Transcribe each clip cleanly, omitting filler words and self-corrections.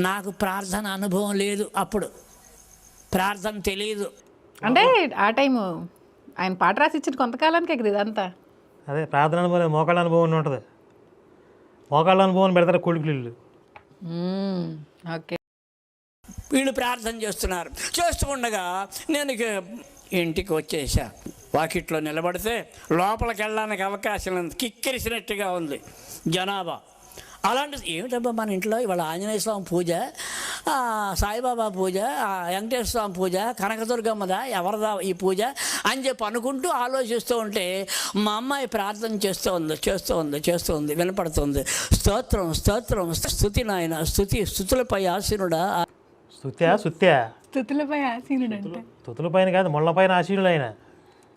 నాకు ప్రార్థన అనుభవం లేదు, అప్పుడు ప్రార్థన తెలియదు. అంటే ఆ టైము ఆయన పాట రాసి ఇచ్చిన కొంతకాలానికే కదా ఇదంతా. అదే ప్రార్థన అనుభవం, మోకాళ్ళ అనుభవం ఉంటుంది. మోకాళ్ళ అనుభవం పెడతారు కొడుకులు. ఓకే. వీళ్ళు ప్రార్థన చేస్తున్నారు. చేస్తూ ఉండగా నేను ఇంటికి వచ్చేసా. వాకిట్లో నిలబడితే లోపలికి వెళ్ళడానికి అవకాశం లేదు, కిక్కిరిసినట్టుగా ఉంది జనాభా. అలాంటి ఏమిటబ్బా మన ఇంట్లో ఇవాళ ఆంజనేయ స్వామి పూజ, సాయిబాబా పూజ, వెంకటేశ్వర స్వామి పూజ, కనకదుర్గమ్మదా, ఎవరిదా ఈ పూజ అని చెప్పి అనుకుంటూ ఆలోచిస్తూ ఉంటే మా అమ్మాయి ప్రార్థన చేస్తూ ఉంది వినపడుతుంది. స్తోత్రం స్తోత్రం స్తుతి నాయన, స్తుతులపై ఆసీనుడా. స్తుతులపై ఆసీనుడు అంటే స్తుతులపైన కాదు, ముళ్ళపైన ఆసీనుడు ఆయన.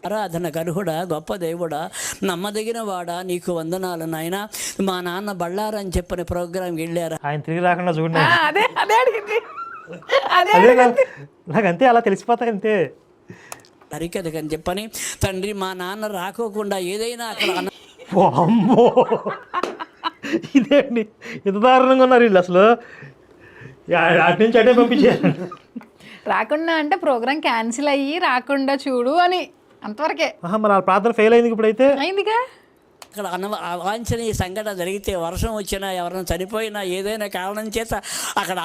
ఆరాధన గరుహుడా, గొప్ప దేవుడా, నమ్మదగిన వాడా, నీకు వందనాలు నాయన. మా నాన్న బళ్ళారని చెప్పని ప్రోగ్రాంకి వెళ్ళారా, ఆయన తిరిగి రాకుండా చూడండి. అదే అడిగింది. నాకు అంతే, అలా తెలిసిపోతాయి అంతే. హరికథకని చెప్పని తండ్రి మా నాన్న రాకోకుండా ఏదైనా అక్కడ అమ్మో ఇదేండి ఇంత దారుణంగా ఉన్నారు వీళ్ళు అసలు. అటు నుంచి అటే పంపించారు. రాకుండా అంటే ప్రోగ్రామ్ క్యాన్సిల్ అయ్యి రాకుండా చూడు అని అంతవరకే. మరి ఆ ప్రార్థన ఫెయిల్ అయింది. ఇప్పుడైతే అయిందిగా. అక్కడ అవాంఛనీయ సంఘటన జరిగితే, వర్షం వచ్చినా, ఎవరైనా చనిపోయినా, ఏదైనా కారణం చేత అక్కడ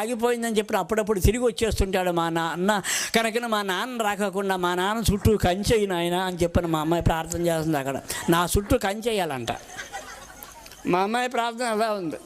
ఆగిపోయిందని చెప్పి అప్పుడప్పుడు తిరిగి వచ్చేస్తుంటాడు మా నాన్న. కనుక మా నాన్న రాకుండా మా నాన్న చుట్టూ కంచెయ్యి నాయన అని చెప్పని మా అమ్మాయి ప్రార్థన చేస్తుంది. అక్కడ నా చుట్టూ కంచెయ్యాలంట. మా అమ్మాయి ప్రార్థన అలా ఉంది.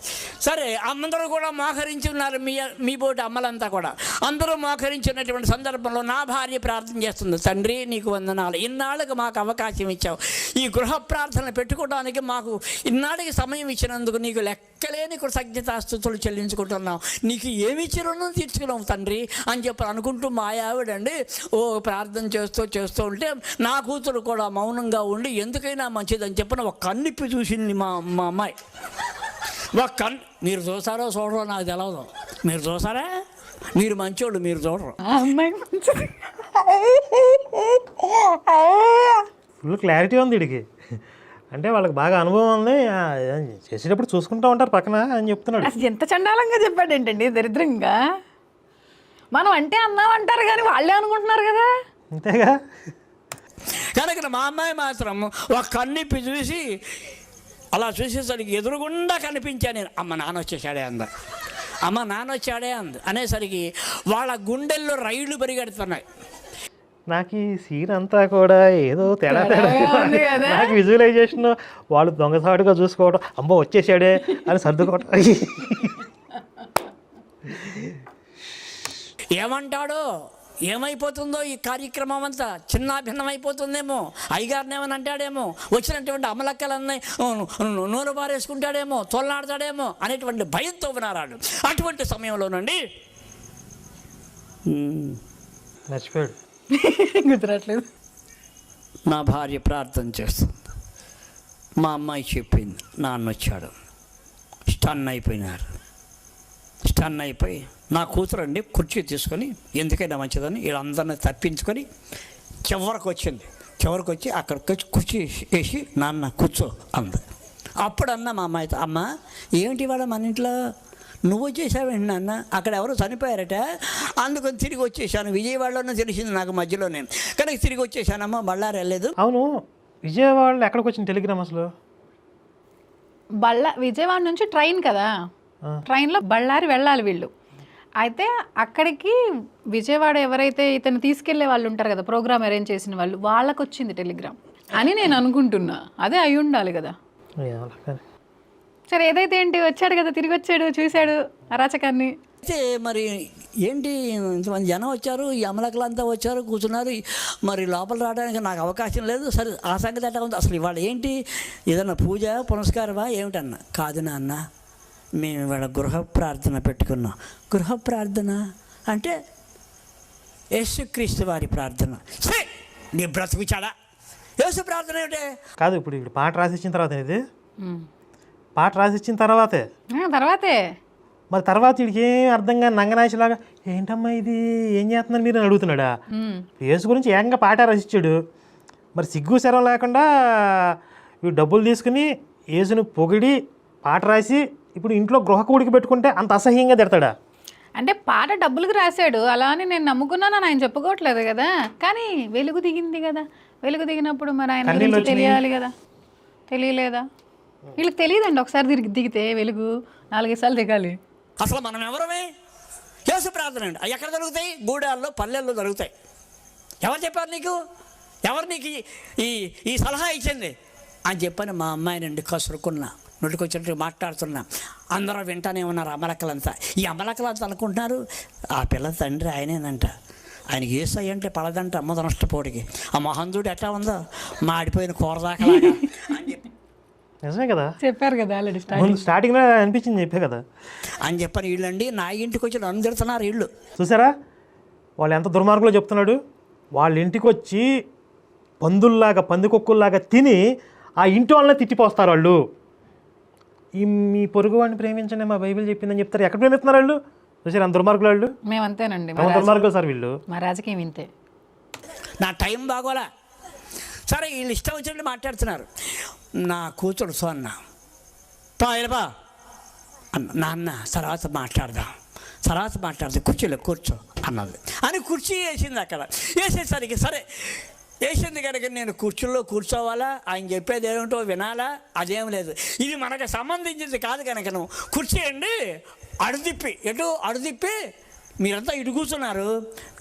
సరే, అందరూ కూడా మోకరించి ఉన్నారు. మీ బోటి అమ్మలంతా కూడా అందరూ మోకరించినటువంటి సందర్భంలో నా భార్య ప్రార్థన చేస్తుంది. తండ్రి నీకు వందనాలు, ఇన్నాళ్ళకి మాకు అవకాశం ఇచ్చావు, ఈ గృహ ప్రార్థన పెట్టుకోవడానికి మాకు ఇన్నాళ్ళకి సమయం ఇచ్చినందుకు నీకు లెక్కలేని కృతజ్ఞతాస్తుతులు చెల్లించుకుంటున్నాం. నీకు ఏమి ఇచ్చినో తీర్చుకున్నావు తండ్రి అని చెప్పి అనుకుంటూ మా ఆవిడండి ప్రార్థన చేస్తూ ఉంటే నా కూతురు కూడా మౌనంగా ఉండి ఎందుకైనా మంచిదని చెప్పిన ఒక కన్నిప్పి చూసింది మా అమ్మాయి. మీరు చూసారో చూడరో నాకు తెలవదు. మీరు చూసారా? మీరు మంచోళ్ళు, మీరు చూడరు. ఫుల్ క్లారిటీ ఉంది వీడికి. అంటే వాళ్ళకి బాగా అనుభవం ఉంది, చేసేటప్పుడు చూసుకుంటూ ఉంటారు పక్కన అని చెప్తున్నాడు. అసలు ఎంత చండాలంగా చెప్పాడు ఏంటండి, దరిద్రంగా. మనం అంటే అన్నామంటారు కానీ వాళ్ళే అనుకుంటున్నారు కదా. అంతేగా. కనుక మా అమ్మాయి మాత్రం ఒక కన్నిప్పి చూసి అలా చూసేసరికి ఎదురుగుండా కనిపించా నేను. అమ్మ నాన్న వచ్చేసాడే అంది. అనేసరికి వాళ్ళ గుండెల్లో రైళ్లు పరిగెడుతున్నాయి. నాకు ఈ సీన్ అంతా కూడా ఏదో తేడా నాకు విజువలైజేషన్. వాళ్ళు దొంగసాటుగా చూసుకోవడం, అమ్మో వచ్చేసాడే అని సర్దుకోవడం. ఏమంటాడో ఏమైపోతుందో ఈ కార్యక్రమం అంతా చిన్నాభిన్నమైపోతుందేమో. అయ్యగారిని ఏమని అంటాడేమో, వచ్చినటువంటి అమలక్కలన్నీ నూనె పారేసుకుంటాడేమో, తోలనాడతాడేమో అనేటువంటి భయంతో వినారాడు. అటువంటి సమయంలోనండి మర్చిపోయాడు, గుర్తురాట్లేదు. నా భార్య ప్రార్థన చేస్తుంది. మా అమ్మాయి చెప్పింది, నాన్న వచ్చాడు. స్టన్ అయిపోయి నా కూతురండి కుర్చీ తీసుకొని ఎందుకైనా మంచిదని వీళ్ళందరినీ తప్పించుకొని చివరికి వచ్చి అక్కడికి కుర్చీ వేసి నాన్న కూర్చో అంది. అప్పుడన్నా మా అమ్మాయితో, అమ్మ ఏమిటి వాడు మన ఇంట్లో నువ్వు వచ్చేసావేంటి నాన్న, అక్కడ ఎవరో చనిపోయారట, అందుకని తిరిగి వచ్చేసాను. విజయవాడలోనే తెలిసింది నాకు మధ్యలోనే, కానీ తిరిగి వచ్చేసానమ్మా, బళ్ళారి వెళ్ళలేదు. అవును, విజయవాడలో ఎక్కడికి వచ్చిన టెలిగ్రామ్ అసలు? విజయవాడ నుంచి ట్రైన్ కదా, ట్రైన్లో బళ్ళారి వెళ్ళాలి వీళ్ళు. అయితే అక్కడికి విజయవాడ ఎవరైతే ఇతను తీసుకెళ్లే వాళ్ళు ఉంటారు కదా, ప్రోగ్రామ్ అరేంజ్ చేసిన వాళ్ళు, వాళ్ళకు వచ్చింది టెలిగ్రామ్ అని నేను అనుకుంటున్నా. అదే అయి ఉండాలి కదా. సరే, ఏదైతే ఏంటి, వచ్చాడు కదా, తిరిగి వచ్చాడు, చూశాడు అరాచకాన్ని. అయితే మరి ఏంటి ఇంతమంది జనం వచ్చారు, ఈ అమలకలంతా వచ్చారు, కూర్చున్నారు, మరి లోపల రావడానికి నాకు అవకాశం లేదు. సరే, ఆ సంగతి ఎట్లా ఉంది అసలు, ఇవాళ ఏంటి, ఏదన్నా పూజ పునస్కారమా ఏమిటన్నా? కాదు నాన్న, మేము ఇవాళ గృహ ప్రార్థన పెట్టుకున్నాం. గృహ ప్రార్థన అంటే యేసుక్రీస్తు వారి ప్రార్థన. సరే, నీ బ్రతుకు చాడా, యేసు ప్రార్థన ఏమిటే కాదు. ఇప్పుడు పాట రాసిచ్చిన తర్వాత, ఇది పాట రాసిచ్చిన తర్వాతే మరి తర్వాత వీడికి ఏం అర్థం కాని నంగనాశిలాగా, ఏంటమ్మా ఇది, ఏం చేస్తున్నారు మీరు అని అడుగుతున్నాడా? యేసు గురించి ఏకంగా పాట రాసిచ్చాడు. మరి సిగ్గు శరం లేకుండా వీడు డబ్బులు తీసుకుని యేసుని పొగిడి పాట రాసి ఇప్పుడు ఇంట్లో గృహకూడికి పెట్టుకుంటే అంత అసహ్యంగా తిడతాడా? అంటే పాట డబ్బులకు రాశాడు అలా అని నేను నమ్ముకున్నానని ఆయన చెప్పుకోవట్లేదు కదా. కానీ వెలుగు దిగింది కదా, వెలుగు దిగినప్పుడు మరి ఆయన గురించి తెలియాలి కదా. తెలియలేదా? వీళ్ళకి తెలియదండి, ఒకసారి దిగితే వెలుగు 4-5 సార్లు దిగాలి. అసలు మనం ఎవరమే? యేసు ప్రార్థన అండి. అవి ఎక్కడ జరుగుతాయి? గూడాల్లో, పల్లెల్లో జరుగుతాయి. ఎవరు చెప్పారు నీకు? ఎవరు నీకు ఈ సలహా ఇచ్చింది అని చెప్పని మా అమ్మాయినండి కసురుకున్నా, నోటికొచ్చినట్టు మాట్లాడుతున్నా. అందరూ వింటానే ఉన్నారు అమలక్కలంతా. ఈ అమలక్కలంతా అనుకుంటున్నారు ఆ పిల్ల తండ్రి ఆయనేనంట, ఆయనకి ఏసై అంటే పడదంట అమ్మ నష్టపోడికి. ఆ మహంతుడు ఎట్లా ఉందో మాడిపోయిన కూరదాకలాగా అని చెప్పి నిజమే కదా, చెప్పారు కదా ఆల్రెడీ స్టార్టింగ్లో అనిపించింది, చెప్పే కదా అని చెప్పని వీళ్ళండి నా ఇంటికి వచ్చి నన్ను తిడుతున్నారు వీళ్ళు. చూసారా వాళ్ళు ఎంత దుర్మార్గులో చెప్తున్నాడు. వాళ్ళ ఇంటికి వచ్చి పందుల్లాగా పందికొక్కుల్లాగా తిని ఆ ఇంటి వాళ్ళని తిట్టిపోస్తారు వాళ్ళు. ఈ మీ పొరుగు వాడిని ప్రేమించండి మా బైబిల్ చెప్పిందని చెప్తారు. ఎక్కడ ప్రేమిస్తున్నారు వాళ్ళు? చూసారు అంత దుర్మార్గులు వాళ్ళు. మేము అంతేనండి, దుర్మార్గులు సార్ వీళ్ళు. మా రాజకీయం ఇంతే. నా టైం బాగోలా. సరే వీళ్ళు ఇష్టం వచ్చినట్టు మాట్లాడుతున్నారు. నా కూతురు సోన్న పాయలబా అన్న, నాన్న తర్వాత మాట్లాడదాం కుర్చీలో కూర్చో అన్నది అని కుర్చీ వేసింది. అక్కడ వేసేసరికి సరే వేసింది కనుక నేను కుర్చీలో కూర్చోవాలా, ఆయన చెప్పేది ఏమిటో వినాలా, అదేం లేదు. ఇది మనకు సంబంధించింది కాదు కనుక నువ్వు కుర్చీ అండి అడుదిప్పి మీరంతా ఇటు కూర్చున్నారు,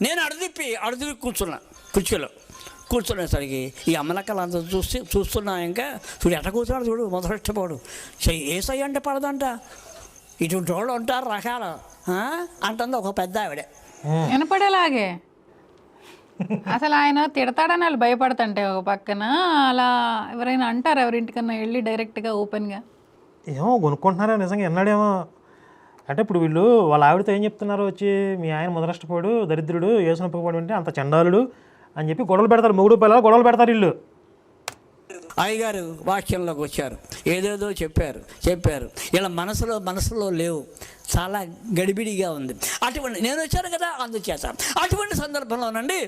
నేను అడుదిప్పి కూర్చున్నా. కుర్చీలో కూర్చునేసరికి ఈ అమ్మలక్కలంతా చూస్తున్నా. ఇంకా చూడు ఎట్ట కూర్చున్నాడు, చూడు మొదలెట్టపోడు. ఏసై అంటే పడదంట, ఇటువంటి వాళ్ళు ఉంటారు రకాలు అంటుంది ఒక పెద్ద ఆవిడ. వినపడేలాగే అసలు ఆయన తిడతాడని వాళ్ళు భయపడతంటే ఒక పక్కన అలా ఎవరైనా అంటారు ఎవరింటికన్నా వెళ్ళి డైరెక్ట్గా ఓపెన్గా ఏమో కొనుక్కుంటున్నారో నిజంగా ఎన్నాడేమో. అంటే ఇప్పుడు వీళ్ళు వాళ్ళ ఆవిడతో ఏం చెప్తున్నారు, వచ్చి మీ ఆయన మొదలష్టపోడు దరిద్రుడు ఏసునొప్పకపోడు అంటే అంత చండాలుడు అని చెప్పి గొడవలు పెడతారు. మొగుడు పిల్లలు గొడవలు పెడతారు వీళ్ళు. అయ్యగారు వాక్యంలోకి వచ్చారు, ఏదేదో చెప్పారు. ఇలా మనసులో లేవు, చాలా గడిబిడిగా ఉంది. అటువంటి నేను వచ్చాను కదా అందుచేత అటువంటి సందర్భంలోనండి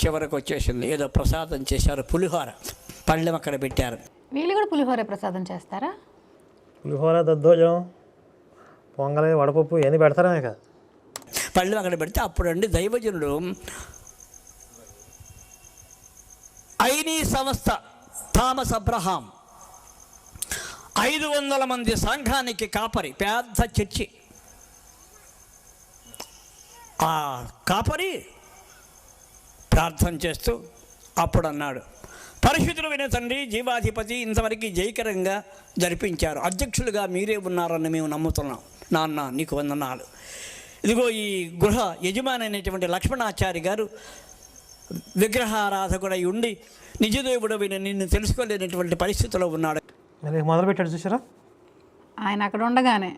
చివరికి వచ్చేసింది. ఏదో ప్రసాదం చేశారు, పులిహోర పళ్ళెం అక్కడ పెట్టారు. వీళ్ళు కూడా పులిహోర ప్రసాదం చేస్తారా? పులిహోర దద్దోజనం పొంగలి వడపప్పు ఇవన్నీ పెడతారనే కదా. పళ్ళెం అక్కడ పెడితే అప్పుడండి దైవజనుడు ఐనీ సంస్థ థామస్ అబ్రహాం 500 మంది సంఘానికి కాపరి, పెద్ద చర్చి. ఆ కాపరి ప్రార్థన చేస్తూ అప్పుడు అన్నాడు, పరిశుద్ధులు వినే తండ్రి జీవాధిపతి ఇంతవరకు జయకరంగా జరిపించారు, అధ్యక్షులుగా మీరే ఉన్నారని మేము నమ్ముతున్నాం. నాన్న నీకు వందనాలు. ఇదిగో ఈ గృహ యజమాని అయినటువంటి లక్ష్మణాచారి గారు విగ్రహారాధకుడై ఉండి నిజదేవుడు నిన్ను తెలుసుకోలేనటువంటి పరిస్థితిలో ఉన్నాడు. మొదలు పెట్టాడు చూసారా ఆయన అక్కడ ఉండగానే.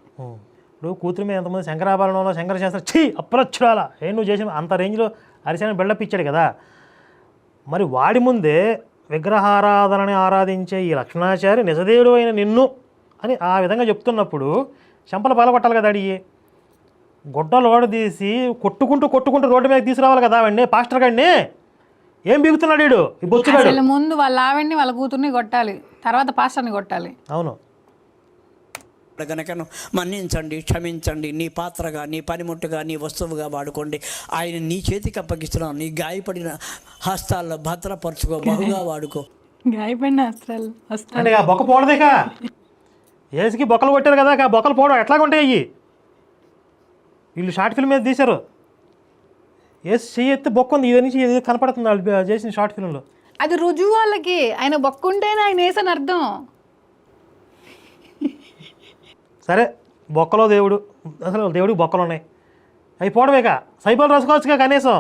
ఇప్పుడు కూతురు మీద ఎంతమంది శంకరాభరణంలో శంకర శాస్త్రం అప్రచురాలా ఏం నువ్వు చేసి అంత రేంజ్లో అరిశాన్ని బిల్డప్ ఇచ్చాడు కదా. మరి వాడి ముందే విగ్రహారాధనని ఆరాధించే ఈ లక్ష్మణాచారి నిజదేవుడు అయిన నిన్ను అని ఆ విధంగా చెప్తున్నప్పుడు చెంపలు పగలగొట్టాలి కదా. అడిగి గొడ్డలు ఓడదీసి కొట్టుకుంటూ రోడ్డు మీద తీసుకురావాలి కదా వాడిని, పాస్టర్ గాడిని. ఏం బిగుతున్నాడు వీడు ఈ బొచ్చుగాడు. ముందు వాళ్ళ ఆవిడ్ని వాళ్ళ కూతుర్ని కొట్టాలి, తర్వాత పాస్టర్ని కొట్టాలి. అవును. కనుక మన్నించండి, క్షమించండి, నీ పాత్రగా, నీ పనిముట్టుగా, నీ వస్తువుగా వాడుకోండి. ఆయన నీ చేతికి అప్పగిస్తున్నాను, నీ గాయపడిన హస్తాల్లో భద్రపరచుకో, బహుగా వాడుకో. గాయపడిన హస్తాలు అంటే ఆ బొక్క పోవడదేకా ఏసుకి బొక్కలు కొట్టారు కదా, ఆ బొక్కలు పోవడం ఎట్లాగా ఉంటాయి. వీళ్ళు షార్ట్ ఫిల్మ్ మీద తీశారు. ఏసు చెయ్యి బొక్క ఉంది, ఇది నుంచి ఇది కనపడుతుంది వాళ్ళు చేసిన షార్ట్ ఫిల్మ్లో. అది రుజువు వాళ్ళకి. ఆయన బొక్క ఉంటేనే ఆయన వేసని అర్థం. సరే బొక్కలో దేవుడు, అసలు దేవుడికి బొక్కలు ఉన్నాయి, అవి పోవడమేక సైబల్ రాసుకోవచ్చుగా కనీసం.